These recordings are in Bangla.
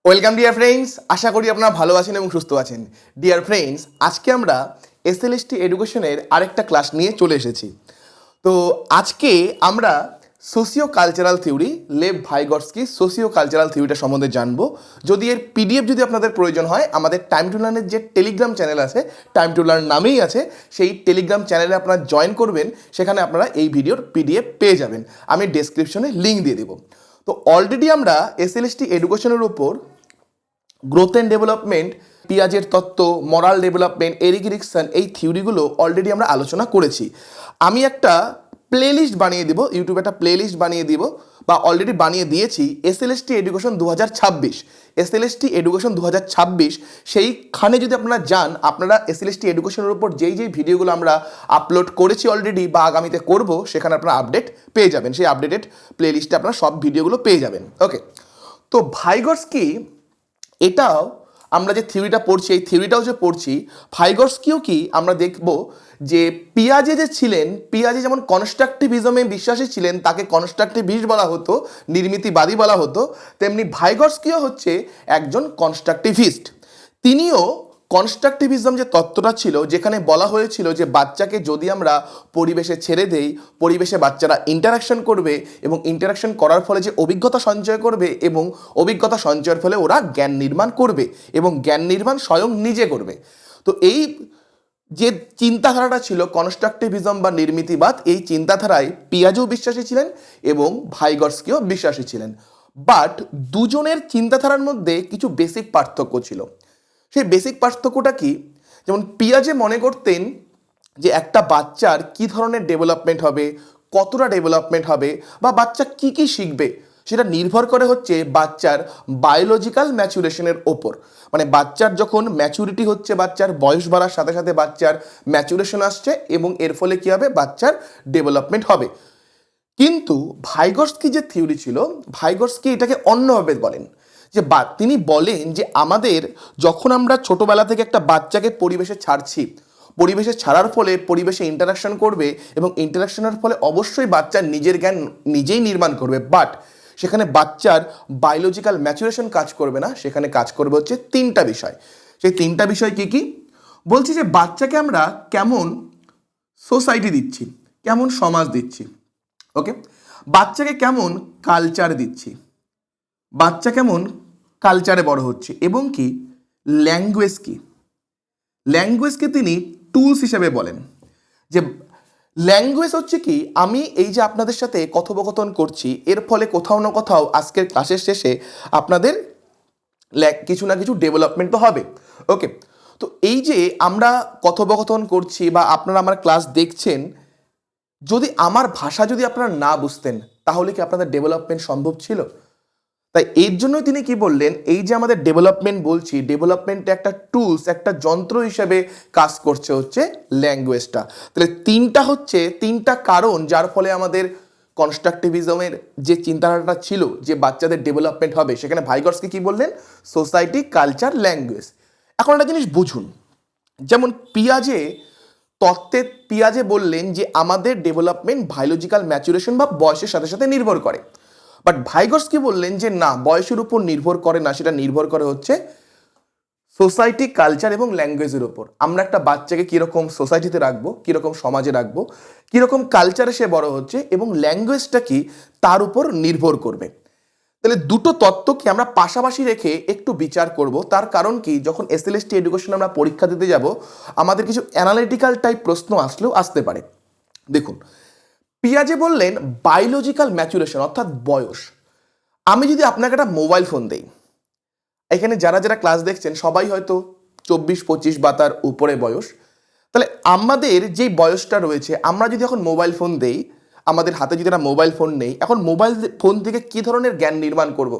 ওয়েলকাম ডিয়ার ফ্রেন্ডস, আশা করি আপনারা ভালো আছেন এবং সুস্থ আছেন। ডিয়ার ফ্রেন্ডস, আজকে আমরা এসএলএসটি এডুকেশনের আরেকটা ক্লাস নিয়ে চলে এসেছি। তো আজকে আমরা socio cultural theory, Lev Vygotsky socio cultural থিওরিটা সম্বন্ধে জানবো। যদি এর পিডিএফ যদি আপনাদের প্রয়োজন হয়, আমাদের টাইম টু লার্নের যে টেলিগ্রাম চ্যানেল আছে, টাইম টু লার্ন নামেই আছে, সেই টেলিগ্রাম চ্যানেলে আপনারা জয়েন করবেন। সেখানে আপনারা এই ভিডিওর পিডিএফ পেয়ে যাবেন। আমি ডেসক্রিপশনে লিঙ্ক দিয়ে দেবো। তো অলরেডি আমরা এসএলএসটি এডুকেশনের উপর গ্রোথ অ্যান্ড ডেভেলপমেন্ট, পিয়াজের তত্ত্ব, মরাল ডেভেলপমেন্ট, এরিক এরিকসন, এই থিওরিগুলো অলরেডি আমরা আলোচনা করেছি। আমি একটা প্লেলিস্ট বানিয়ে দিব, ইউটিউবে একটা প্লেলিস্ট বানিয়ে দিব, বা অলরেডি বানিয়ে দিয়েছি, এসএলএসটি এডুকেশন 2026। এসএলএসটি এডুকেশন 2026, সেইখানে যদি আপনারা যান, আপনারা এসএলএসটি এডুকেশনের উপর যেই ভিডিওগুলো আমরা আপলোড করেছি অলরেডি বা আগামীতে করব, সেখানে আপনারা আপডেট পেয়ে যাবেন। সেই আপডেটেড প্লেলিস্টে আপনারা সব ভিডিওগুলো পেয়ে যাবেন। ওকে, তো ভাইগটস্কি, এটাও আমরা যে থিওরিটা পড়ছি, এই থিওরিটাও যে পড়ছি, ভাইগটস্কিও কি আমরা দেখব যে পিয়াজে যে ছিলেন, পিয়াজে যেমন কনস্ট্রাকটিভিজমে বিশ্বাসী ছিলেন, তাকে কনস্ট্রাকটিভিস্ট বলা হতো, নির্মিতিবাদী বলা হতো, তেমনি ভাইগটস্কিও হচ্ছে একজন কনস্ট্রাকটিভিস্ট। তিনিও কনস্ট্রাকটিভিজম যে তত্ত্বটা ছিল, যেখানে বলা হয়েছিল যে বাচ্চাকে যদি আমরা পরিবেশে ছেড়ে দেই, পরিবেশে বাচ্চারা ইন্টারাকশন করবে এবং ইন্টারাকশন করার ফলে যে অভিজ্ঞতা সঞ্চয় করবে এবং অভিজ্ঞতা সঞ্চয়ের ফলে ওরা জ্ঞান নির্মাণ করবে এবং জ্ঞান নির্মাণ স্বয়ং নিজে করবে। তো এই যে চিন্তাধারাটা ছিল কনস্ট্রাকটিভিজম বা নির্মিতিবাদ, এই চিন্তাধারায় পিয়াজেও বিশ্বাসী ছিলেন এবং ভাইগটস্কিও বিশ্বাসী ছিলেন। বাট দুজনের চিন্তাধারার মধ্যে কিছু বেসিক পার্থক্য ছিল। সেই বেসিক পার্থক্যটা কি? যেমন পিয়াজে মনে করতেন যে একটা বাচ্চার কি ধরনের ডেভেলপমেন্ট হবে, কতটা ডেভেলপমেন্ট হবে, বা বাচ্চা কি কি শিখবে, সেটা নির্ভর করে হচ্ছে বাচ্চার বায়োলজিক্যাল ম্যাচুরেশনের ওপর। মানে বাচ্চার যখন ম্যাচুরিটি হচ্ছে, বাচ্চার বয়স বাড়ার সাথে সাথে বাচ্চার ম্যাচুরেশন আসছে এবং এর ফলে কি হবে, বাচ্চার ডেভেলপমেন্ট হবে। কিন্তু ভাইগটস্কি যে থিওরি ছিল, ভাইগটস্কি এটাকে অন্যভাবে বলেন। যে তিনি বলেন যে আমাদের যখন আমরা ছোটবেলা থেকে একটা বাচ্চাকে পরিবেশে ছাড়ছি, পরিবেশে ছাড়ার ফলে পরিবেশে ইন্টারাকশন করবে এবং ইন্টারাকশনের ফলে অবশ্যই বাচ্চার নিজের জ্ঞান নিজেই নির্মাণ করবে। বাট সেখানে বাচ্চার বায়োলজিক্যাল ম্যাচুরেশন কাজ করবে না, সেখানে কাজ করবে হচ্ছে তিনটা বিষয়। সেই তিনটা বিষয় কি কি বলছি, যে বাচ্চাকে আমরা কেমন সোসাইটি দিচ্ছি, কেমন সমাজ দিচ্ছি, ওকে, বাচ্চাকে কেমন কালচার দিচ্ছি, বাচ্চা কেমন কালচারে বড় হচ্ছে, এবং কি ল্যাঙ্গুয়েজ কি। ল্যাঙ্গুয়েজকে তিনি টুলস হিসেবে বলেন। যে ল্যাঙ্গুয়েজ হচ্ছে কি, আমি এই যে আপনাদের সাথে কথোপকথন করছি, এর ফলে কোথাও না কোথাও আজকের ক্লাসের শেষে আপনাদের কিছু না কিছু ডেভেলপমেন্ট তো হবে। ওকে, তো এই যে আমরা কথোপকথন করছি বা আপনারা আমার ক্লাস দেখছেন, যদি আমার ভাষা যদি আপনারা না বুঝতেন, তাহলে কি আপনাদের ডেভেলপমেন্ট সম্ভব ছিল? তাই এর জন্যই তিনি কি বললেন, এই যে আমাদের ডেভেলপমেন্ট বলছি, ডেভেলপমেন্টে একটা টুলস, একটা যন্ত্র হিসেবে কাজ করছে হচ্ছে ল্যাঙ্গুয়েজটা। তাহলে তিনটা কারণ যার ফলে আমাদের কনস্ট্রাকটিভিজমের যে চিন্তাধারাটা ছিল যে বাচ্চাদের ডেভেলপমেন্ট হবে, সেখানে ভাইগটস্কি কি বললেন, সোসাইটি, কালচার, ল্যাঙ্গুয়েজ। এখন একটা জিনিস বুঝুন, যেমন পিয়াজে বললেন যে আমাদের ডেভেলপমেন্ট বায়োলজিক্যাল ম্যাচুরেশন বা বয়সের সাথে সাথে নির্ভর করে। বাট ভাইগটস্কি বললেন যে না, বয়সের উপর নির্ভর করে না, সেটা নির্ভর করে হচ্ছে সোসাইটি, কালচার এবং ল্যাঙ্গুয়েজের উপর। আমরা একটা বাচ্চাকে কীরকম সোসাইটিতে রাখবো, কীরকম সমাজে রাখবো, কীরকম কালচারে সে বড় হচ্ছে এবং ল্যাঙ্গুয়েজটা কি, তার উপর নির্ভর করবে। তাহলে দুটো তত্ত্বকে আমরা পাশাপাশি রেখে একটু বিচার করব। তার কারণ কি, যখন এসএলএসটি এডুকেশন আমরা পরীক্ষা দিতে যাব, আমাদের কিছু অ্যানালিটিক্যাল টাইপ প্রশ্ন আসতে পারে। দেখুন, পিয়াজে বললেন বায়োলজিক্যাল ম্যাচুরেশন অর্থাৎ বয়স। আমি যদি আপনাকে একটা মোবাইল ফোন দেই, এখানে যারা যারা ক্লাস দেখছেন সবাই হয়তো 24-25 বা তার উপরে বয়স। তাহলে আমাদের যেই বয়সটা রয়েছে, আমরা যদি এখন মোবাইল ফোন দেই, আমাদের হাতে যদি একটা মোবাইল ফোন নেই, এখন মোবাইল ফোন থেকে কী ধরনের জ্ঞান নির্মাণ করব,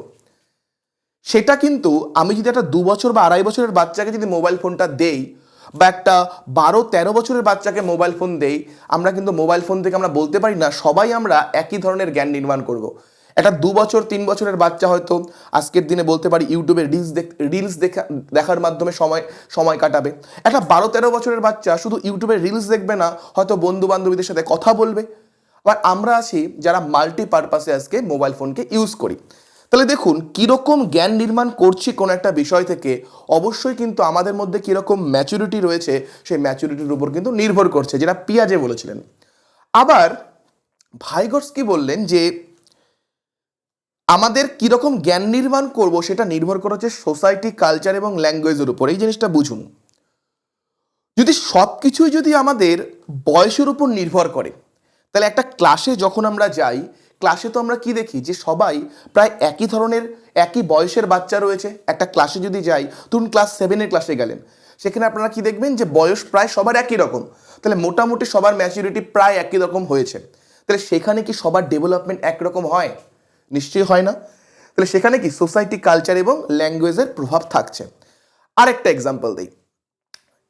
সেটা কিন্তু আমি যদি একটা 2 বছর বা 2.5 বছরের বাচ্চাকে যদি মোবাইল ফোনটা দেই, বা একটা 12-13 বছরের বাচ্চাকে মোবাইল ফোন দেই, আমরা কিন্তু মোবাইল ফোন থেকে আমরা বলতে পারি না সবাই আমরা একই ধরনের জ্ঞান নির্মাণ করব। একটা 2 বছর 3 বছরের বাচ্চা হয়তো আজকের দিনে বলতে পারি ইউটিউবে রিলস দেখার মাধ্যমে সময় কাটাবে। একটা 12-13 বছরের বাচ্চা শুধু ইউটিউবে রিলস দেখবে না, হয়তো বন্ধু বান্ধবীদের সাথে কথা বলবে। আবার আমরা আছি যারা মাল্টিপারপাসে আজকে মোবাইল ফোনকে ইউজ করি। তাহলে দেখুন কীরকম জ্ঞান নির্মাণ করছি কোনো একটা বিষয় থেকে, অবশ্যই কিন্তু আমাদের মধ্যে কীরকম ম্যাচুরিটি রয়েছে সেই ম্যাচুরিটির উপর কিন্তু নির্ভর করছে, যেটা পিয়াজে বলেছিলেন। আবার ভাইগটস্কি বললেন যে আমাদের কীরকম জ্ঞান নির্মাণ করব সেটা নির্ভর করেছে সোসাইটি, কালচার এবং ল্যাঙ্গুয়েজের উপর। এই জিনিসটা বুঝুন। যদি সব কিছুই যদি আমাদের বয়সের উপর নির্ভর করে, তাহলে একটা ক্লাসে যখন আমরা যাই, ক্লাসে তো আমরা কি দেখি যে সবাই প্রায় একই ধরনের, একই বয়সের বাচ্চা রয়েছে। একটা ক্লাসে যদি যাই, ধরুন ক্লাস 7-এর ক্লাসে গেলেন, সেখানে আপনারা কি দেখবেন যে বয়স প্রায় সবার একই রকম। তাহলে মোটামুটি সবার ম্যাচুরিটি প্রায় একই রকম হয়েছে। তাহলে সেখানে কি সবার ডেভেলপমেন্ট একরকম হয়? নিশ্চয়ই হয় না। তাহলে সেখানে কি সোসাইটি, কালচার এবং ল্যাঙ্গুয়েজের প্রভাব থাকছে। আরেকটা এক্সাম্পল দিই,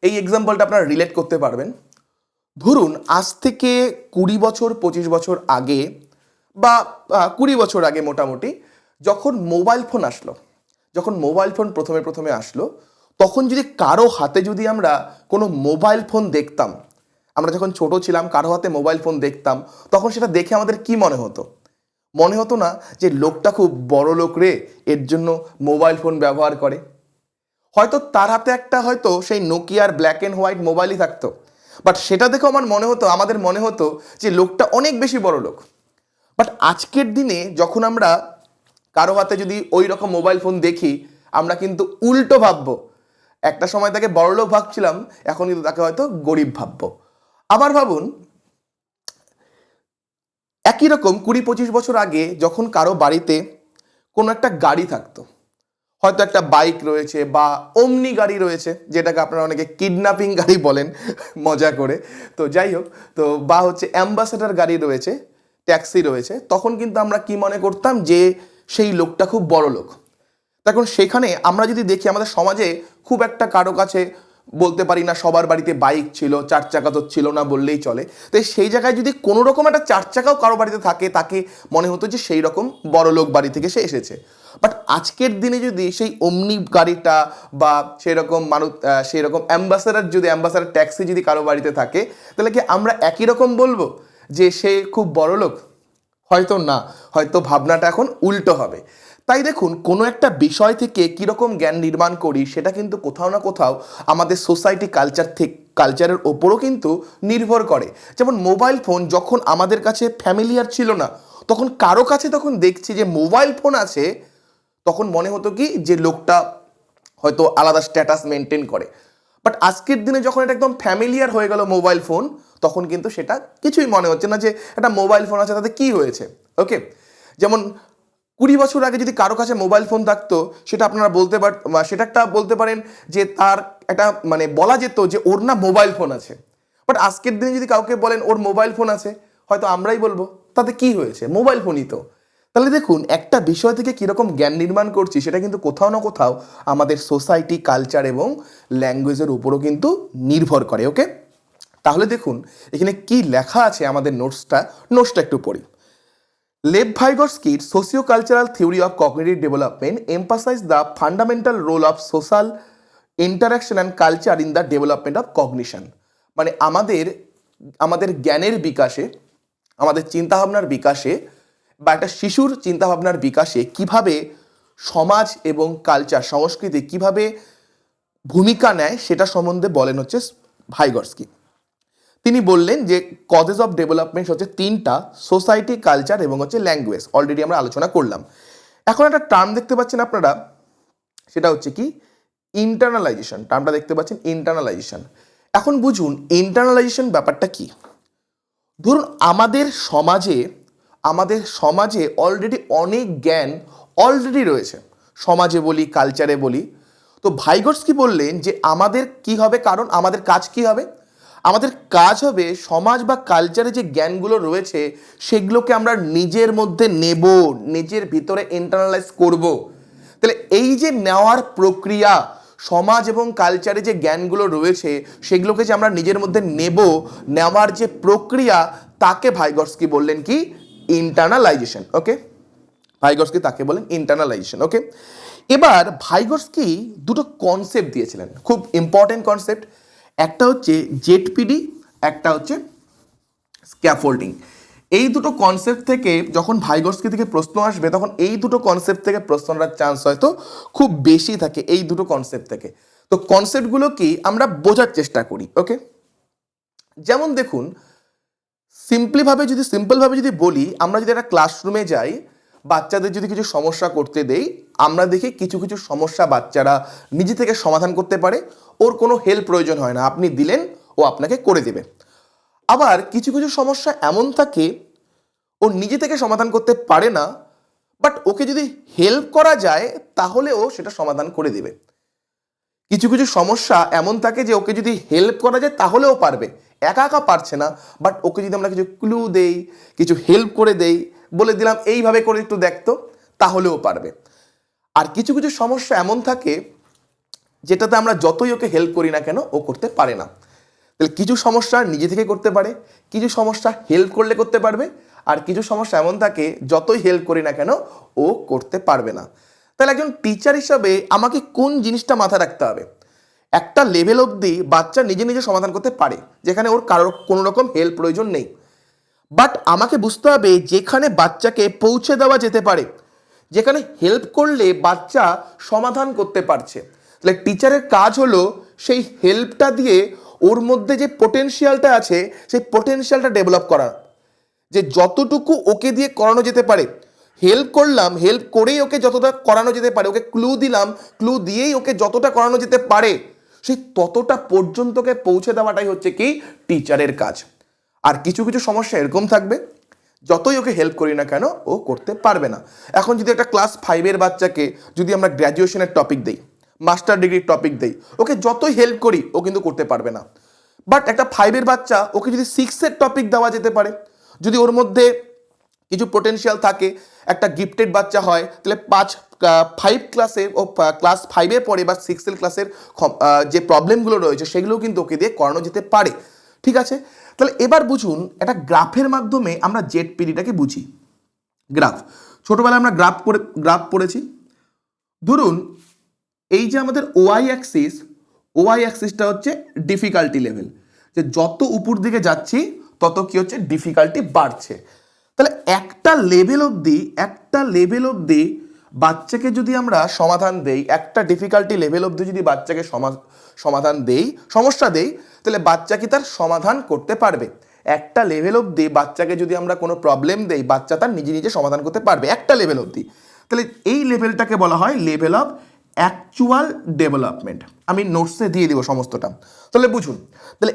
এই এক্সাম্পলটা আপনারা রিলেট করতে পারবেন। ধরুন আজ থেকে 20 বছর 25 বছর আগে, বা 20 বছর আগে মোটামুটি, যখন মোবাইল ফোন আসলো, যখন মোবাইল ফোন প্রথমে প্রথমে আসলো, তখন যদি কারো হাতে যদি আমরা কোনো মোবাইল ফোন দেখতাম, আমরা যখন ছোট ছিলাম কারো হাতে মোবাইল ফোন দেখতাম, তখন সেটা দেখে আমাদের কি মনে হতো? মনে হতো না যে লোকটা খুব বড় লোক রে, এর জন্য মোবাইল ফোন ব্যবহার করে? হয়তো তার হাতে একটা হয়তো সেই নোকিয়ার ব্ল্যাক অ্যান্ড হোয়াইট মোবাইলই থাকতো, বাট সেটা দেখে আমার মনে হতো, আমাদের মনে হতো যে লোকটা অনেক বেশি বড় লোক। বাট আজকের দিনে যখন আমরা কারো হাতে যদি ওই রকম মোবাইল ফোন দেখি, আমরা কিন্তু উল্টো ভাববো। একটা সময় তাকে বড়লোক ভাবছিলাম, এখন কিন্তু তাকে হয়তো গরিব ভাববো। আবার ভাবুন, একই রকম 20-25 বছর আগে যখন কারো বাড়িতে কোনো একটা গাড়ি থাকতো, হয়তো একটা বাইক রয়েছে বা ওমনি গাড়ি রয়েছে, যেটাকে আপনারা অনেকে কিডন্যাপিং গাড়ি বলেন মজা করে, তো যাই হোক, তো বা হচ্ছে অ্যাম্বাসেডর গাড়ি রয়েছে, ট্যাক্সি রয়েছে, তখন কিন্তু আমরা কি মনে করতাম যে সেই লোকটা খুব বড় লোক। তখন সেখানে আমরা যদি দেখি আমাদের সমাজে খুব একটা কারো কাছে বলতে পারি না সবার বাড়িতে বাইক ছিল, 4 চাকা তো ছিল না বললেই চলে। তো সেই জায়গায় যদি কোনো রকম একটা 4 চাকাও কারো বাড়িতে থাকে, তাকে মনে হতো যে সেই রকম বড় লোক বাড়ি থেকে সে এসেছে। বাট আজকের দিনে যদি সেই ওমনি গাড়িটা বা সেই রকম অ্যাম্বাসাডার ট্যাক্সি যদি কারো বাড়িতে থাকে, তাহলে কি আমরা একই রকম বলবো যে সে খুব বড় লোক? হয়তো না, হয়তো ভাবনাটা এখন উল্টো হবে। তাই দেখুন, কোনো একটা বিষয় থেকে কীরকম জ্ঞান নির্মাণ করি সেটা কিন্তু কোথাও না কোথাও আমাদের সোসাইটি, কালচারের ওপরও কিন্তু নির্ভর করে। যেমন মোবাইল ফোন যখন আমাদের কাছে ফ্যামিলিয়ার ছিল না, তখন কারো কাছে তখন দেখছি যে মোবাইল ফোন আছে, তখন মনে হতো কি যে লোকটা হয়তো আলাদা স্ট্যাটাস মেনটেন করে। বাট আজকের দিনে যখন এটা একদম ফ্যামিলিয়ার হয়ে গেল মোবাইল ফোন, তখন কিন্তু সেটা কিছুই মনে হচ্ছে না যে একটা মোবাইল ফোন আছে তাতে কি হয়েছে। ওকে, যেমন 20 বছর আগে যদি কারো কাছে মোবাইল ফোন থাকতো, সেটা আপনারা সেটা একটা বলতে পারেন যে তার একটা বলা যেত যে ওর না মোবাইল ফোন আছে। বাট আজকের দিনে যদি কাউকে বলেন ওর মোবাইল ফোন আছে, হয়তো আমরাই বলবো তাতে কি হয়েছে, মোবাইল ফোনই তো। তাহলে দেখুন, একটা বিষয় থেকে কীরকম জ্ঞান নির্মাণ করছি সেটা কিন্তু কোথাও না কোথাও আমাদের সোসাইটি, কালচার এবং ল্যাঙ্গুয়েজের উপরও কিন্তু নির্ভর করে। ওকে, তাহলে দেখুন এখানে কি লেখা আছে আমাদের নোটসটা একটু পড়ি। লেভ ভাইগটস্কির socio cultural theory of cognitive development emphasise the fundamental role of social interaction and culture in the development of cognition. আমাদের জ্ঞানের বিকাশে, আমাদের চিন্তাভাবনার বিকাশে বা একটা শিশুর চিন্তাভাবনার বিকাশে কিভাবে সমাজ এবং কালচার, সংস্কৃতি কিভাবে ভূমিকা নেয় সেটা সম্বন্ধে বলেন হচ্ছে ভাইগটস্কি। তিনি বললেন যে কজেস অফ ডেভেলপমেন্ট হচ্ছে 3টা, সোসাইটি, কালচার এবং হচ্ছে ল্যাঙ্গুয়েজ। অলরেডি আমরা আলোচনা করলাম। এখন একটা টার্ম দেখতে পাচ্ছেন আপনারা, সেটা হচ্ছে কি ইন্টারনালাইজেশন। টার্মটা দেখতে পাচ্ছেন ইন্টারনালাইজেশন। এখন বুঝুন ইন্টারনালাইজেশন ব্যাপারটা কি। ধরুন আমাদের সমাজে অলরেডি অনেক জ্ঞান অলরেডি রয়েছে, সমাজে বলি, কালচারে বলি। তো ভাইগটস্কি বললেন যে আমাদের কি হবে, কারণ আমাদের কাজ কি হবে, আমাদের কাজ হবে সমাজ বা কালচারে যে জ্ঞানগুলো রয়েছে সেগুলোকে আমরা নিজের মধ্যে নেব, নিজের ভিতরে ইন্টারনালাইজ করব। তাহলে এই যে নেওয়ার প্রক্রিয়া, সমাজ এবং কালচারে যে জ্ঞানগুলো রয়েছে সেগুলোকে যে আমরা নিজের মধ্যে নেওয়ার যে প্রক্রিয়া, তাকে ভাইগটস্কি বললেন কি ইন্টারনালাইজেশন। ওকে, ভাইগটস্কি তাকে বলেন ইন্টারনালাইজেশন। ওকে, এবার ভাইগটস্কি দুটো কনসেপ্ট দিয়েছিলেন, খুব ইম্পর্টেন্ট কনসেপ্ট। একটা হচ্ছে জেডপিডি, একটা হচ্ছে স্ক্যাফোল্ডিং। এই দুটো কনসেপ্ট থেকে যখন ভাইগোটস্কি থেকে প্রশ্ন আসবে তখন এই দুটো কনসেপ্ট থেকে প্রশ্ন আসার চান্স হয়তো খুব বেশি থাকে, এই দুটো কনসেপ্ট থেকে। তো কনসেপ্টগুলো কি আমরা বোঝার চেষ্টা করি। ওকে, যেমন দেখুন, সিম্পলভাবে যদি বলি, আমরা যদি একটা ক্লাসরুমে যাই, বাচ্চাদের যদি কিছু সমস্যা করতে দেই, আমরা দেখি কিছু কিছু সমস্যা বাচ্চারা নিজে থেকে সমাধান করতে পারে, ওর কোনো হেল্প প্রয়োজন হয় না, আপনি দিলেন ও আপনাকে করে দেবে। আবার কিছু কিছু সমস্যা এমন থাকে ও নিজে থেকে সমাধান করতে পারে না, বাট ওকে যদি হেল্প করা যায় তাহলে ও সেটা সমাধান করে দেবে। কিছু কিছু সমস্যা এমন থাকে যে ওকে যদি হেল্প করা যায় তাহলেও পারবে, একা একা পারছে না, বাট ওকে যদি আমরা কিছু ক্লু দেই, কিছু হেল্প করে দেই, বলে দিলাম এইভাবে করে একটু দেখতো, তাহলেও পারবে। আর কিছু কিছু সমস্যা এমন থাকে যেটাতে আমরা যতই ওকে হেল্প করি না কেন ও করতে পারে না। তাহলে কিছু সমস্যা নিজে থেকে করতে পারে, কিছু সমস্যা হেল্প করলে করতে পারবে, আর কিছু সমস্যা এমন থাকে যতই হেল্প করি না কেন ও করতে পারবে না। তাহলে একজন টিচার হিসাবে আমাকে কোন জিনিসটা মাথায় রাখতে হবে, একটা লেভেল অবধি বাচ্চা নিজে নিজে সমাধান করতে পারে যেখানে ওর কারোর কোনো রকম হেল্প প্রয়োজন নেই, বাট আমাকে বুঝতে হবে যেখানে বাচ্চাকে পৌঁছে দেওয়া যেতে পারে, যেখানে হেল্প করলে বাচ্চা সমাধান করতে পারছে, তাহলে টিচারের কাজ হলো সেই হেল্পটা দিয়ে ওর মধ্যে যে পোটেনশিয়ালটা আছে সেই পোটেনশিয়ালটা ডেভেলপ করা, যে যতটুকু ওকে দিয়ে করানো যেতে পারে। হেল্প করলাম, হেল্প করেই ওকে যতটা করানো যেতে পারে, ওকে ক্লু দিলাম, ক্লু দিয়েই ওকে যতটা করানো যেতে পারে সেই ততটা পর্যন্তকে পৌঁছে দেওয়াটাই হচ্ছে কি টিচারের কাজ। আর কিছু কিছু সমস্যা এরকম থাকবে যতই ওকে হেল্প করি না কেন ও করতে পারবে না। এখন যদি একটা ক্লাস 5-এর বাচ্চাকে যদি আমরা গ্র্যাজুয়েশনের টপিক দেই, মাস্টার ডিগ্রির টপিক দেই, ওকে যতই হেল্প করি ও কিন্তু করতে পারবে না। বাট একটা 5-এর বাচ্চা ওকে যদি 6-এর টপিক দেওয়া যেতে পারে, যদি ওর মধ্যে কিছু পোটেনশিয়াল থাকে, একটা গিফটেড বাচ্চা হয়, তাহলে 5 ক্লাসে ও ক্লাস 5-এ পড়ে বা 6-এর ক্লাসের যে প্রবলেমগুলো রয়েছে সেগুলোও কিন্তু ওকে দিয়ে করানো যেতে পারে। ঠিক আছে, তাহলে এবার বুঝুন একটা গ্রাফের মাধ্যমে আমরা জেডপিডিটাকে বুঝি। গ্রাফ, ছোটবেলায় আমরা গ্রাফ পড়েছি। ধরুন এই যে আমাদের ওয়াই অ্যাক্সিসটা হচ্ছে ডিফিকাল্টি লেভেল, যে যত উপর দিকে যাচ্ছি তত কি হচ্ছে ডিফিকাল্টি বাড়ছে। তাহলে একটা লেভেল অবধি বাচ্চাকে যদি আমরা সমাধান দেই, একটা ডিফিকাল্টি লেভেল অবধি যদি বাচ্চাকে সমাধান দেই, সমস্যা দেই, তাহলে বাচ্চা কি তার সমাধান করতে পারবে। একটা লেভেল অবধি বাচ্চাকে যদি আমরা কোনো প্রবলেম দেই, বাচ্চা তার নিজে নিজে সমাধান করতে পারবে একটা লেভেল অবধি। তাহলে এই লেভেলটাকে বলা হয় লেভেল অফ অ্যাকচুয়াল ডেভেলপমেন্ট। আমি নোটসে দিয়ে দিব সমস্তটা। তাহলে বুঝুন, তাহলে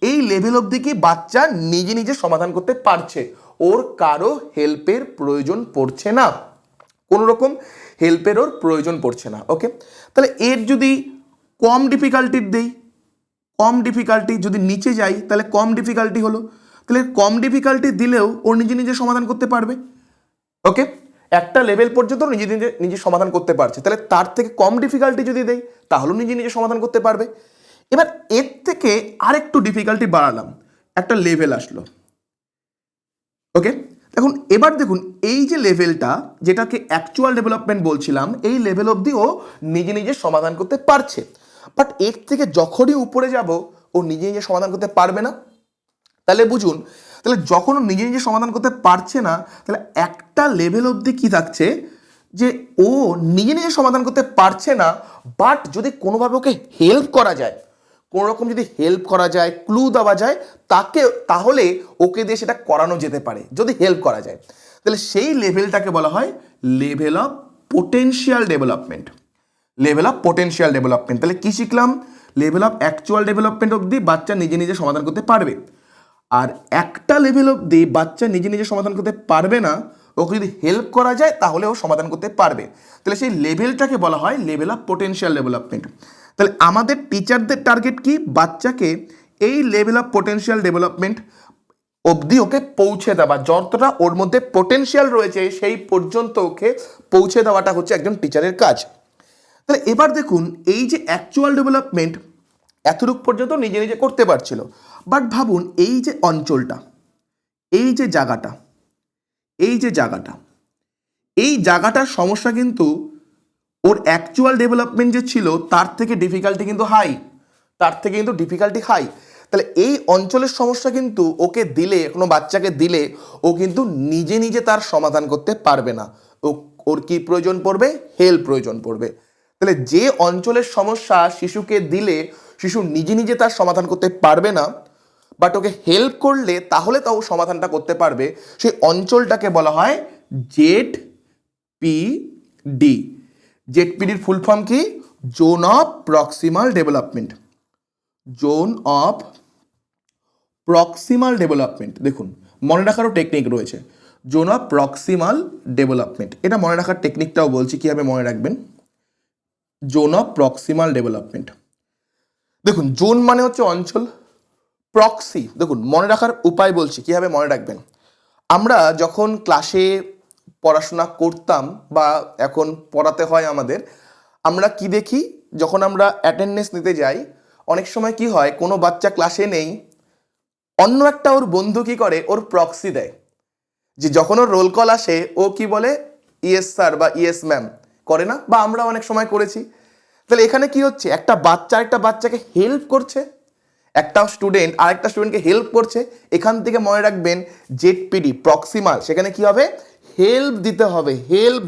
এই লেভেল অবধি কি বাচ্চা নিজে নিজে সমাধান করতে পারছে, ওর কারো হেল্পের প্রয়োজন পড়ছে না, কোনো রকম হেল্পের ওর প্রয়োজন পড়ছে না। ওকে, তাহলে এর যদি কম ডিফিকাল্টির দেই, কম ডিফিকাল্টি যদি নিচে যাই তাহলে কম ডিফিকাল্টি হলো, তাহলে কম ডিফিকাল্টি দিলেও ও নিজে নিজে সমাধান করতে পারবে। ওকে, একটা লেভেল পর্যন্ত নিজে সমাধান করতে পারছে, তাহলে তার থেকে কম ডিফিকাল্টি যদি দেই তাহলেও নিজে সমাধান করতে পারবে। এবার এর থেকে আরেকটু ডিফিকাল্টি বাড়ালাম, একটা লেভেল আসলো। ওকে, এবার দেখুন এই যে লেভেলটা যেটাকে অ্যাকচুয়াল ডেভেলপমেন্ট বলছিলাম, এই লেভেল অবধি ও নিজে সমাধান করতে পারছে, বাট এর থেকে যখনই উপরে যাব ও নিজে সমাধান করতে পারবে না। তাহলে বুঝুন, তাহলে যখন ও নিজে সমাধান করতে পারছে না, তাহলে একটা লেভেল অবধি কি থাকছে, যে ও নিজে সমাধান করতে পারছে না, বাট যদি কোনোভাবে ওকে হেল্প করা যায়, কোনো রকম যদি হেল্প করা যায়, ক্লু দেওয়া যায় তাহলে ওকে দিয়ে সেটা করানো যেতে পারে যদি হেল্প করা যায়। তাহলে সেই লেভেলটাকে বলা হয় লেভেল অফ পোটেনশিয়াল ডেভেলপমেন্ট। তাহলে কি শিখলাম, লেভেল অফ অ্যাকচুয়াল ডেভেলপমেন্ট অবধি বাচ্চা নিজে সমাধান করতে পারবে, আর একটা লেভেল অবধি বাচ্চা নিজে সমাধান করতে পারবে না, ওকে যদি হেল্প করা যায় তাহলে ও সমাধান করতে পারবে। তাহলে সেই লেভেলটাকে বলা হয় লেভেল অফ পোটেনশিয়াল ডেভেলপমেন্ট। তাহলে আমাদের টিচারদের টার্গেট কি, বাচ্চাকে এই লেভেল অফ পোটেনশিয়াল ডেভেলপমেন্ট অবধি ওকে পৌঁছে দেওয়া, যতটা ওর মধ্যে পোটেনশিয়াল রয়েছে সেই পর্যন্ত ওকে পৌঁছে দেওয়াটা হচ্ছে একজন টিচারের কাজ। তাহলে এবার দেখুন এই যে অ্যাকচুয়াল ডেভেলপমেন্ট এতটুকু পর্যন্ত নিজে করতে পারছিল, বাট ভাবুন এই যে অঞ্চলটা, এই যে জায়গাটার সমস্যা কিন্তু ওর অ্যাকচুয়াল ডেভেলপমেন্ট যে ছিল তার থেকে ডিফিকাল্টি কিন্তু হাই, তাহলে এই অঞ্চলের সমস্যা কিন্তু ওকে দিলে, কোনো বাচ্চাকে দিলে ও কিন্তু নিজে নিজে তার সমাধান করতে পারবে না। ওর কি প্রয়োজন পড়বে? হেল্প প্রয়োজন পড়বে। তাহলে যে অঞ্চলের সমস্যা শিশুকে দিলে শিশু নিজে নিজে তার সমাধান করতে পারবে না, বাট ওকে হেল্প করলে তাহলে তাও সমাধানটা করতে পারবে, সেই অঞ্চলটাকে বলা হয় জেড-পি-ডি। জেড-পি-ডির ফুল ফর্ম কি? Zone of proximal development. Zone of proximal development. দেখুন, মনে রাখারও টেকনিক রয়েছে। জোন অফ প্রক্সিমাল ডেভেলপমেন্ট, এটা মনে রাখার টেকনিকটাও বলছি কীভাবে মনে রাখবেন। Zone of proximal development. দেখুন, জোন মানে হচ্ছে অঞ্চল, প্রক্সি দেখুন মনে রাখার উপায় বলছি কীভাবে মনে রাখবেন। আমরা যখন ক্লাসে পড়াশোনা করতাম বা এখন পড়াতে হয় আমাদের, আমরা কি দেখি, যখন আমরা অ্যাটেন্ডেন্স নিতে যাই অনেক সময় কি হয়, কোনো বাচ্চা ক্লাসে নেই, অন্য একটা ওর বন্ধু কি করে, ওর প্রক্সি দেয়, যে যখন ওর রোল কল আসে ও কি বলে, ইয়েস স্যার বা ইয়েস ম্যাম, করে না? বা আমরা অনেক সময় করেছি। তাহলে এখানে কি হচ্ছে, একটা বাচ্চাকে হেল্প করছে, একটা স্টুডেন্ট আরেকটা স্টুডেন্টকে হেল্প করছে। এখান থেকে মনে রাখবেন জেড-পি-ডি প্রক্সিমাল, সেখানে কি হবে, হেল্প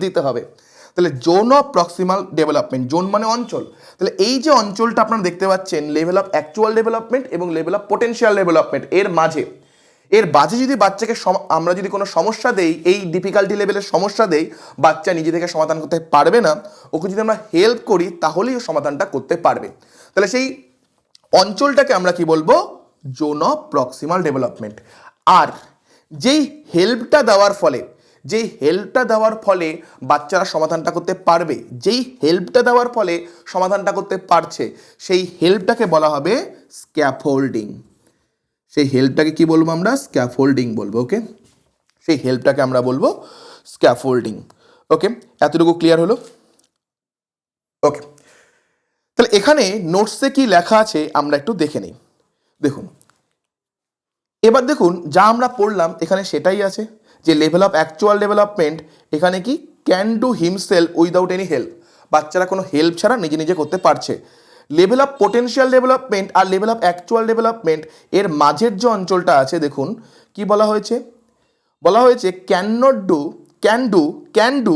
দিতে হবে। তাহলে zone of proximal development, zone মানে অঞ্চল। তাহলে এই যে অঞ্চলটা আপনারা দেখতে পাচ্ছেন, লেভেল অফ অ্যাকচুয়াল ডেভেলপমেন্ট এবং লেভেল অফ পোটেনশিয়াল ডেভেলপমেন্ট, এর মাঝে যদি বাচ্চাকে আমরা যদি কোনো সমস্যা দেই, এই ডিফিকাল্টি লেভেলের সমস্যা দেই, বাচ্চা নিজে থেকে সমাধান করতে পারবে না, ওকে যদি আমরা হেল্প করি তাহলেই ও সমাধানটা করতে পারবে। তাহলে সেই অঞ্চলটাকে আমরা কি বলবো, জোন অফ প্রক্সিমাল ডেভেলপমেন্ট। আর যেই হেল্পটা দেওয়ার ফলে বাচ্চারা সমাধানটা করতে পারবে, সমাধানটা করতে পারছে, সেই হেল্পটাকে বলা হবে স্ক্যাফোল্ডিং। সেই হেল্পটাকে কি বলবো আমরা, স্ক্যাফোল্ডিং বলবো। ওকে, সেই হেল্পটাকে আমরা বলবো স্ক্যাফোল্ডিং। ওকে, এতটুকু ক্লিয়ার হলো? ওকে, তাহলে এখানে নোটসে কি লেখা আছে আমরা একটু দেখে নিই। দেখুন, এবার দেখুন যা আমরা পড়লাম এখানে সেটাই আছে, যে লেভেল অফ অ্যাকচুয়াল ডেভেলপমেন্ট এখানে কি, can do himself without any help, বাচ্চারা কোনো হেল্প ছাড়া নিজে নিজে করতে পারছে। লেভেল অফ পোটেনশিয়াল ডেভেলপমেন্ট আর লেভেল অফ অ্যাকচুয়াল ডেভেলপমেন্ট এর মাঝের যে অঞ্চলটা আছে, দেখুন কি বলা হয়েছে, can do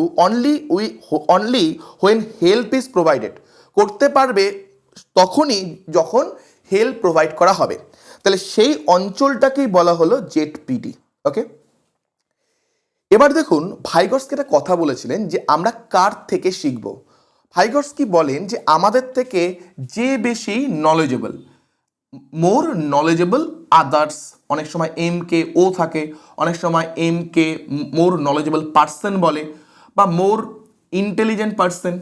only when help is provided, করতে পারবে তখনই যখন হেল্প প্রোভাইড করা হবে। তাহলে সেই অঞ্চলটাকেই বলা হলো জেড-পি-ডি। ওকে, এবার দেখুন ভাইগটস্কি একটা কথা বলেছিলেন যে আমরা কার থেকে শিখব। ভাইগটস্কি বলেন যে আমাদের থেকে যে বেশি নলেজেবল, মোর নলেজেবল আদার্স, অনেক সময় MKO থাকে, অনেক সময় MK মোর নলেজেবল পার্সন বলে, বা মোর ইন্টেলিজেন্ট পার্সন,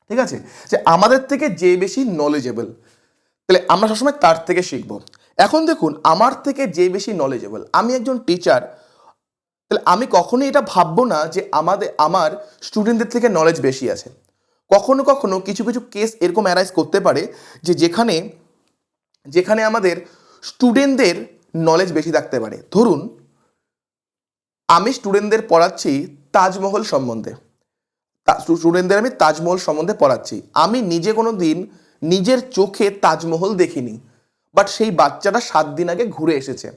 ঠিক আছে, যে আমাদের থেকে যে বেশি নলেজেবল, তাহলে আমরা সবসময় তার থেকে শিখব। এখন দেখুন, আমার থেকে যে বেশি নলেজেবল, আমি একজন টিচার, তাহলে আমি কখনোই এটা ভাববো না যে আমার স্টুডেন্টদের থেকে নলেজ বেশি আছে। কখনো কখনো কিছু কিছু কেস এরকম অ্যারাইজ করতে পারে যে যেখানে আমাদের স্টুডেন্টদের নলেজ বেশি থাকতে পারে। ধরুন আমি স্টুডেন্টদের পড়াচ্ছি তাজমহল সম্বন্ধে, স্টুডেন্টদের আমি তাজমহল সম্বন্ধে পড়াচ্ছি, আমি নিজে কোনো দিন নিজের চোখে তাজমহল দেখিনি, বাট সেই বাচ্চাটা 7 দিন আগে ঘুরে এসেছে।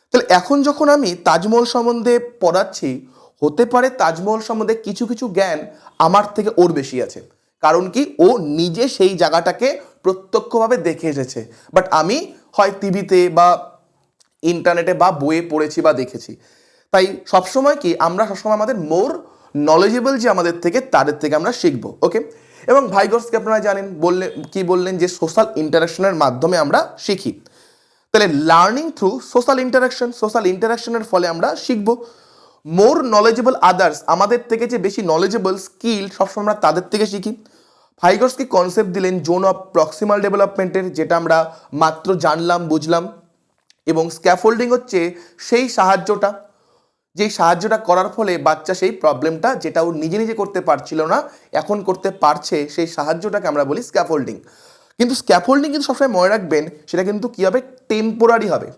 তাহলে এখন যখন আমি তাজমহল সম্বন্ধে পড়াচ্ছি, হতে পারে তাজমহল সম্বন্ধে কিছু কিছু জ্ঞান আমার থেকে ওর বেশি আছে, কারণ কি ও নিজে সেই জায়গাটাকে প্রত্যক্ষভাবে দেখে এসেছে, বাট আমি হয় টিভিতে বা ইন্টারনেটে বা বইয়ে পড়েছি বা দেখেছি। তাই সবসময় আমরা সবসময় আমাদের মোর নলেজেবল যে আমাদের থেকে, তাদের থেকে আমরা শিখবো। ওকে, এবং ভাইগটস্কি আপনারা জানেন বললেন যে সোশ্যাল ইন্টারাকশনের মাধ্যমে আমরা শিখি। তাহলে লার্নিং থ্রু সোশ্যাল ইন্টারাকশনের ফলে আমরা শিখবো। মোর নলেজেবল আদার্স, আমাদের থেকে যে বেশি নলেজেবল স্কিল, সবসময় আমরা তাদের থেকে শিখি। ভাইগটস্কি কনসেপ্ট দিলেন জোন অফ প্রক্সিমাল ডেভেলপমেন্টের, যেটা আমরা মাত্র জানলাম বুঝলাম। এবং স্ক্যাফোল্ডিং হচ্ছে সেই সাহায্যটা করার ফলে বাচ্চা সেই প্রবলেমটা, যেটা ও নিজে নিজে করতে পারছিল না, এখন করতে পারছে, সেই সাহায্যটাকে আমরা বলি স্ক্যাফোল্ডিং। কিন্তু স্ক্যাফোল্ডিং কিন্তু সবসময় মনে রাখবেন, সেটা কিন্তু কী হবে, টেম্পোরারি হবে,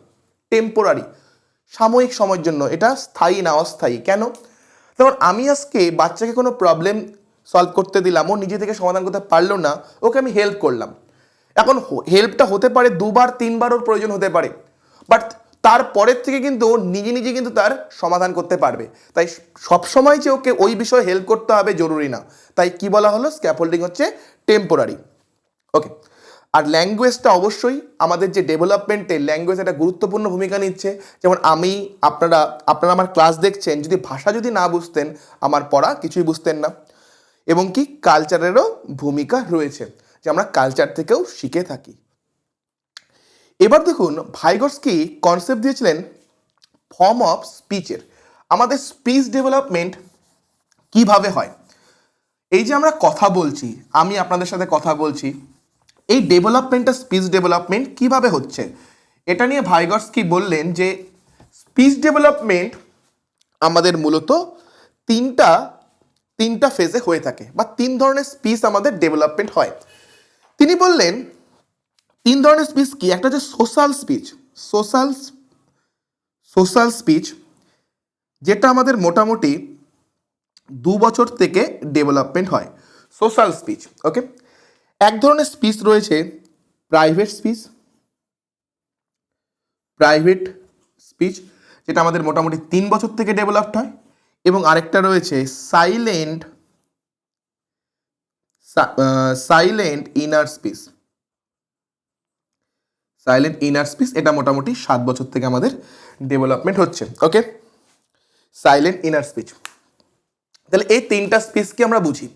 সাময়িক সময়ের জন্য, এটা স্থায়ী না অস্থায়ী। কেন? তখন আমি আজকে বাচ্চাকে কোনো প্রবলেম সলভ করতে দিলাম, ও নিজে থেকে সমাধান করতে পারলো না, ওকে আমি হেল্প করলাম। এখন হেল্পটা হতে পারে 2বার 3বারও প্রয়োজন হতে পারে, বাট তারপরের থেকে কিন্তু ও নিজে নিজে কিন্তু তার সমাধান করতে পারবে। তাই সবসময় যে ওকে ওই বিষয়ে হেল্প করতে হবে জরুরি না। তাই কি বলা হলো, স্ক্যাফোল্ডিং হচ্ছে টেম্পোরারি। ওকে, আর ল্যাঙ্গুয়েজটা অবশ্যই আমাদের যে ডেভেলপমেন্টে ল্যাঙ্গুয়েজ একটা গুরুত্বপূর্ণ ভূমিকা নিচ্ছে। যেমন আপনারা আমার ক্লাস দেখছেন, যদি ভাষা যদি না বুঝতেন আমার পড়া কিছুই বুঝতেন না। এবং কি কালচারেরও ভূমিকা রয়েছে, যে আমরা কালচার থেকেও শিখে থাকি। এবার দেখুন ভাইগটস্কি কনসেপ্ট দিয়েছিলেন ফর্ম অফ স্পিচের। আমাদের স্পিচ ডেভেলপমেন্ট কিভাবে হয়, এই যে আমরা কথা বলছি, আমি আপনাদের সাথে কথা বলছি, এই ডেভেলপমেন্টটা স্পিচ ডেভেলপমেন্ট কিভাবে হচ্ছে, এটা নিয়ে ভাইগটস্কি বললেন যে স্পিচ ডেভেলপমেন্ট আমাদের মূলত তিনটা ফেজে হয়ে থাকে, বা 3 ধরনের স্পিচ আমাদের ডেভেলপমেন্ট হয়। তিনি বললেন 3 ধরনের স্পিচ কি, একটা হচ্ছে সোশ্যাল স্পিচ, যেটা আমাদের মোটামুটি 2 বছর থেকে ডেভেলপমেন্ট হয়, সোশ্যাল স্পিচ। ওকে, এক ধরনের স্পিচ রয়েছে প্রাইভেট স্পিচ, যেটা আমাদের মোটামুটি 3 বছর থেকে ডেভেলপড হয়। এবং আরেকটা রয়েছে সাইলেন্ট ইনার স্পিচ, এটা মোটামুটি 7 বছর থেকে আমাদের ডেভেলপমেন্ট হচ্ছে। ওকে, সাইলেন্ট ইনার স্পিচ। তাহলে এই 3টা স্পিচকে আমরা বুঝি।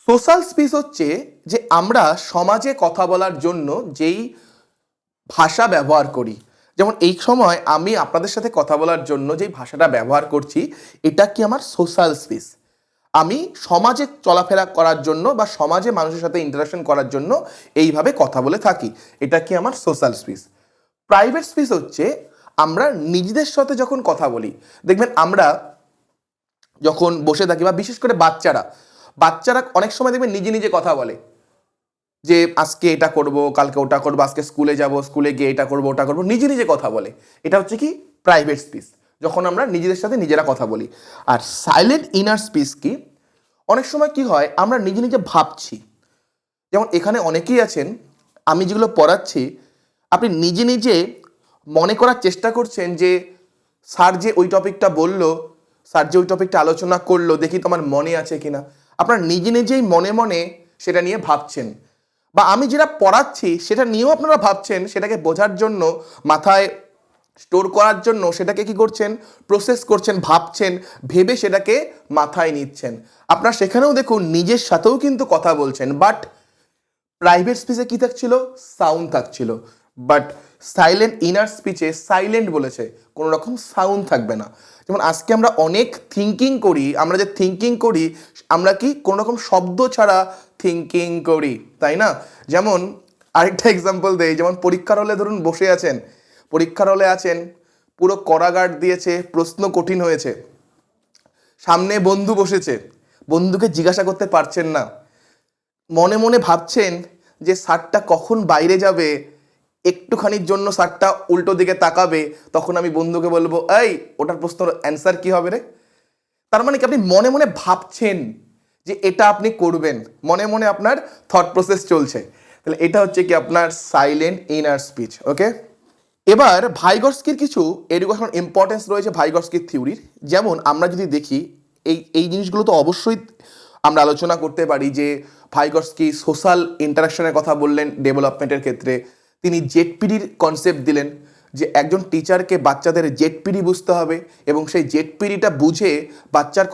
সোশ্যাল স্পিচ হচ্ছে যে আমরা সমাজে কথা বলার জন্য যেই ভাষা ব্যবহার করি, যেমন এই সময় আমি আপনাদের সাথে কথা বলার জন্য যেই ভাষাটা ব্যবহার করছি, এটা কি আমার সোশ্যাল স্পিচ। আমি সমাজে চলাফেরা করার জন্য বা সমাজে মানুষের সাথে ইন্টারাকশন করার জন্য এইভাবে কথা বলে থাকি, এটা কি আমার সোশ্যাল স্পিচ। প্রাইভেট স্পিচ হচ্ছে আমরা নিজেদের সাথে যখন কথা বলি, দেখবেন আমরা যখন বসে থাকি, বা বিশেষ করে বাচ্চারা অনেক সময় দেখবেন নিজে নিজে কথা বলে, যে আজকে এটা করব, কালকে ওটা করবো, আজকে স্কুলে যাব, স্কুলে গিয়ে এটা করবো ওটা করবো, নিজে নিজে কথা বলে। এটা হচ্ছে কি প্রাইভেট স্পিচ, যখন আমরা নিজেদের সাথে নিজেরা কথা বলি। আর সাইলেন্ট ইনার স্পিচ কি, অনেক সময় কি হয় আমরা নিজে নিজে ভাবছি, যেমন এখানে অনেকেই আছেন, আমি যেগুলো পড়াচ্ছি আপনি নিজে নিজে মনে করার চেষ্টা করছেন যে স্যার যে ওই টপিকটা বললো, স্যার যে ওই টপিকটা আলোচনা করলো, দেখি তোমার মনে আছে কিনা। আপনার নিজে নিজেই মনে মনে সেটা নিয়ে ভাবছেন, বা আমি যেটা পড়াচ্ছি সেটা নিয়েও আপনারা ভাবছেন, সেটাকে বোঝার জন্য, মাথায় স্টোর করার জন্য সেটাকে কি করছেন, প্রসেস করছেন, ভাবছেন, ভেবে সেটাকে মাথায় নিচ্ছেন। আপনার সেখানেও দেখুন নিজের সাথেও কিন্তু কথা বলছেন, বাট প্রাইভেট স্পিচে কি থাকছিল, সাউন্ড থাকছিল। বাট সাইলেন্ট ইনার স্পিচে সাইলেন্ট বলেছে, কোনো রকম সাউন্ড থাকবে না। যেমন আজকে আমরা অনেক থিঙ্কিং করি, আমরা যে থিঙ্কিং করি আমরা কি কোনো রকম শব্দ ছাড়া থিঙ্কিং করি, তাই না? যেমন আরেকটা এক্সাম্পল দেই, যেমন পরীক্ষার হলে ধরুন বসে আছেন, পুরো কড়া দিয়েছে, প্রশ্ন কঠিন হয়েছে, সামনে বন্ধু বসেছে, বন্ধুকে জিজ্ঞাসা করতে পারছেন না, মনে মনে ভাবছেন যে স্যারটা কখন বাইরে যাবে, একটুখানির জন্য স্যারটা উল্টো দিকে তাকাবে, তখন আমি বন্ধুকে বলবো, এই ওটার প্রশ্নের অ্যান্সার কি হবে রে। তার মানে কি আপনি মনে মনে ভাবছেন যে এটা আপনি করবেন, মনে মনে আপনার থট প্রসেস চলছে। তাহলে এটা হচ্ছে কি আপনার সাইলেন্ট ইনার স্পিচ। ওকে, এবার ভাইগটস্কির কিছু এডুকেশন ইম্পর্টেন্স রয়েছে ভাইগটস্কির থিওরির। যেমন আমরা যদি দেখি এই জিনিসগুলো তো অবশ্যই আমরা আলোচনা করতে পারি, যে ভাইগটস্কি সোশ্যাল ইন্টারাকশনের কথা বললেন ডেভেলপমেন্টের ক্ষেত্রে। তিনি জেডপিডির কনসেপ্ট দিলেন, যে একজন টিচারকে বাচ্চাদের জেডপিডি বুঝতে হবে, এবং সেই জেডপিডিটা বুঝে বাচ্চার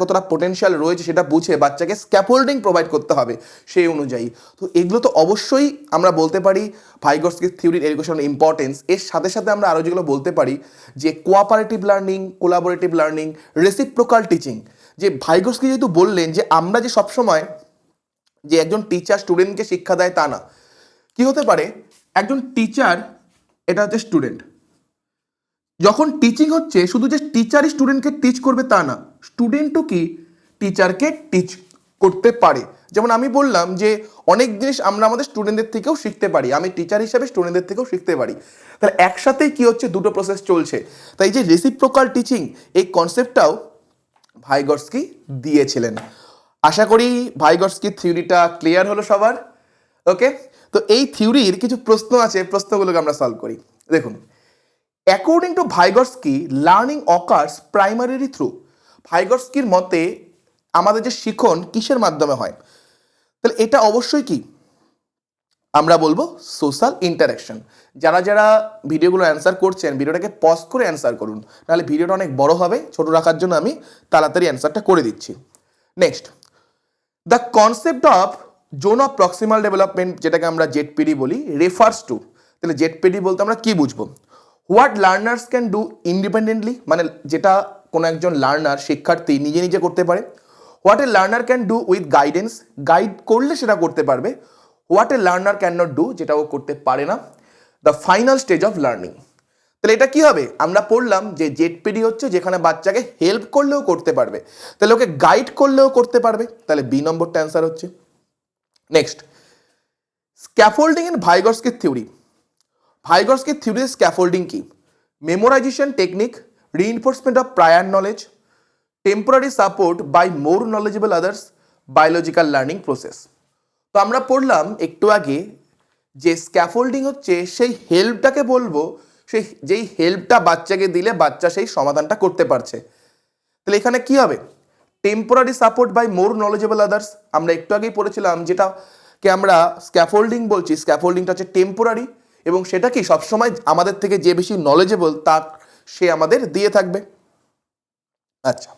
কতটা পোটেনশিয়াল রয়েছে সেটা বুঝে বাচ্চাকে স্ক্যাফোল্ডিং প্রোভাইড করতে হবে সেই অনুযায়ী। তো এগুলো তো অবশ্যই আমরা বলতে পারি ভাইগটস্কির থিওরির এডুকেশন ইম্পর্টেন্স। এর সাথে সাথে আমরা আরও যেগুলো বলতে পারি, যে cooperative learning, collaborative learning, reciprocal teaching. যে ভাইগটস্কি যেহেতু বললেন যে আমরা যে সবসময় যে একজন টিচার স্টুডেন্টকে শিক্ষা দেয় তা না, কি হতে পারে একজন টিচার, এটা হচ্ছে স্টুডেন্ট, যখন টিচিং হচ্ছে শুধু যে টিচারই স্টুডেন্টকে টিচ করবে তা না, স্টুডেন্টও কি টিচারকে টিচ করতে পারে। যেমন আমি বললাম যে অনেক জিনিস আমরা আমাদের স্টুডেন্টদের থেকেও শিখতে পারি, আমি টিচার হিসেবে স্টুডেন্টদের থেকেও শিখতে পারি। তাহলে একসাথেই কি হচ্ছে, দুটো প্রসেস চলছে। তাই যে রেসিপ্রোকাল টিচিং, এই কনসেপ্টটাও ভাইগটস্কি দিয়েছিলেন। আশা করি ভাইগটস্কির থিওরিটা ক্লিয়ার হলো সবার। ওকে, তো এই থিওরির কিছু প্রশ্ন আছে, প্রশ্নগুলোকে আমরা সলভ করি। দেখুন, according to Vygotsky learning occurs primarily through, ভাইগর্সকির মতে আমাদের যে শিখন কিসের মাধ্যমে হয়, তাহলে এটা অবশ্যই কি আমরা বলবো সোশ্যাল ইন্টারাকশন। যারা যারা ভিডিওগুলো অ্যান্সার করছেন, ভিডিওটাকে পজ করে অ্যান্সার করুন, নাহলে ভিডিওটা অনেক বড় হবে। ছোট রাখার জন্য আমি তাড়াতাড়ি অ্যান্সারটা করে দিচ্ছি। Next, the concept of zone of proximal development, যেটাকে আমরা জেডপিডি বলি, রেফার্স টু, তাহলে জেডপিডি বলতে আমরা কি বুঝবো? What learners can do independently, মানে যেটা কোনো একজন লার্নার, শিক্ষার্থী নিজে নিজে করতে পারে। What a learner can do with guidance, guide করলে সেটা করতে পারবে। What a learner can not do, যেটা ও করতে পারে না। The final stage of learning, তাহলে এটা কি হবে? আমরা পড়লাম যে জেডপিডি হচ্ছে যেখানে বাচ্চাকে হেল্প করলেও করতে পারবে, তাহলে ওকে গাইড করলেও করতে পারবে, তাহলে বি নম্বরটা অ্যান্সার হচ্ছে। Next, scaffolding in Vygotsky theory, Vygotsky থিওরির স্ক্যাফোল্ডিং কি? Memorisation technique, reinforcement of prior knowledge, temporary support by more knowledgeable others, biological learning process. তো আমরা পড়লাম একটু আগে যে স্ক্যাফোল্ডিং হচ্ছে সেই হেল্পটাকে বলবো, সেই যেই হেল্পটা বাচ্চাকে দিলে বাচ্চা সেই সমাধানটা করতে পারছে। তাহলে এখানে কি হবে? Temporary support by more knowledgeable others, আমরা একটু আগেই পড়েছিলাম যেটাকে আমরা স্ক্যাফোল্ডিং বলছি। স্ক্যাফোল্ডিংটা হচ্ছে টেম্পোরারি, এবং সেটা কি সবসময় আমাদের থেকে যে বেশি নলেজেবল তার সে আমাদের দিয়ে থাকবে। আচ্ছা,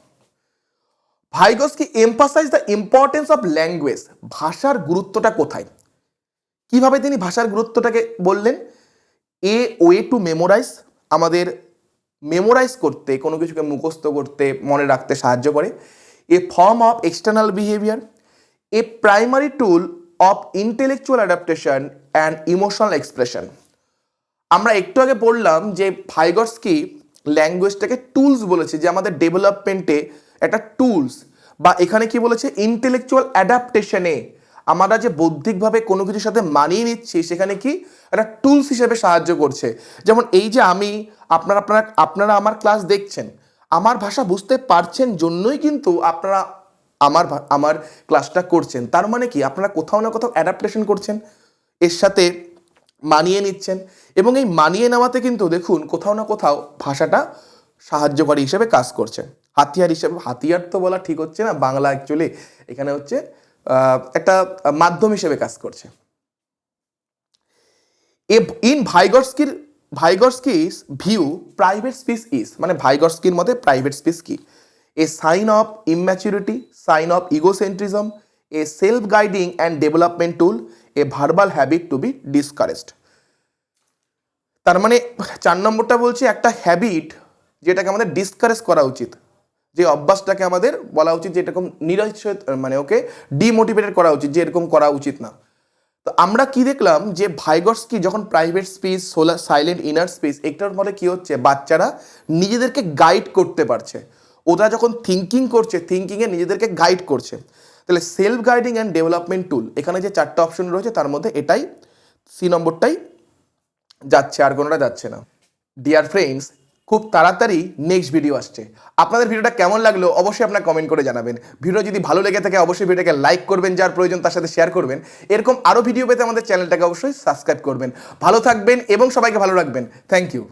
Vygotsky emphasise the importance of language, ভাষার গুরুত্বটা কোথায়? কিভাবে তিনি ভাষার গুরুত্বটাকে বললেন? এ ওয়ে টু মেমোরাইজ, আমাদের মেমোরাইজ করতে, কোনো কিছুকে মুখস্থ করতে, মনে রাখতে সাহায্য করে। A form of external behaviour, a primary tool of intellectual adaptation and emotional expression. আমরা একটু আগে পড়লাম যে ভাইগর্সকি ল্যাঙ্গুয়েজটাকে টুলস বলেছে, যে আমাদের ডেভেলপমেন্টে একটা টুলস, বা এখানে কি বলেছে? ইন্টেলেকচুয়াল অ্যাডাপ্টেশনে, আমরা যে বৌদ্ধিকভাবে কোনো কিছুর সাথে মানিয়ে নিচ্ছি সেখানে কি একটা টুলস হিসেবে সাহায্য করছে। যেমন এই যে আমি আপনারা আমার ক্লাস দেখছেন, আমার ভাষা বুঝতে পারছেন জন্যই কিন্তু আপনারা আমার ক্লাসটা করছেন। তার মানে কি আপনারা কোথাও না কোথাও অ্যাডাপ্টেশন করছেন, এর সাথে মানিয়ে নিচ্ছেন, এবং এই মানিয়ে নেওয়াতে কিন্তু দেখুন কোথাও না কোথাও ভাষাটা সাহায্যকারী হিসেবে কাজ করছে। হাতিয়ার হিসেবে, হাতিয়ার তো বলা ঠিক হচ্ছে না, বাংলা অ্যাকচুয়ালি এখানে হচ্ছে একটা মাধ্যম হিসেবে কাজ করছে। ইন ভাইগর্সকির ভিউ প্রাইভেট স্পিচ ইজ, মানে ভাইগর্সকির মতে প্রাইভেট স্পিচ কি? A sign of immaturity, sign of egocentrism, a self guiding and development tool, a verbal habit to be discouraged. তার মানে 4 নম্বরটা বলছে একটা হ্যাবিট যেটাকে আমাদের ডিসকারেজ করা উচিত, যে অভ্যাসটাকে আমাদের বলা উচিত যে এরকম নিরুৎসাহিত, মানে ওকে ডিমোটিভেটেড করা উচিত, যে এরকম করা উচিত না। তো আমরা কি দেখলাম যে ভাইগর্সকি যখন private speech, silent inner speech, এটার ফলে কি হচ্ছে? বাচ্চারা নিজেদেরকে গাইড করতে পারছে। ওরা যখন থিঙ্কিং করছে, থিঙ্কিংয়ে নিজেদেরকে গাইড করছে। তাহলে সেলফ গাইডিং অ্যান্ড ডেভেলপমেন্ট টুল, এখানে যে 4টা অপশন রয়েছে তার মধ্যে এটাই, সি নম্বরটাই যাচ্ছে, আর কোনোটা যাচ্ছে না। ডিয়ার ফ্রেন্ডস, খুব তাড়াতাড়ি নেক্সট ভিডিও আসছে। আপনাদের ভিডিওটা কেমন লাগলো অবশ্যই আপনারা কমেন্ট করে জানাবেন। ভিডিও যদি ভালো লেগে থাকে অবশ্যই ভিডিওটাকে লাইক করবেন, যার প্রয়োজন তার সাথে শেয়ার করবেন। এরকম আরও ভিডিও পেতে আমাদের চ্যানেলটাকে অবশ্যই সাবস্ক্রাইব করবেন। ভালো থাকবেন এবং সবাইকে ভালো রাখবেন। Thank you.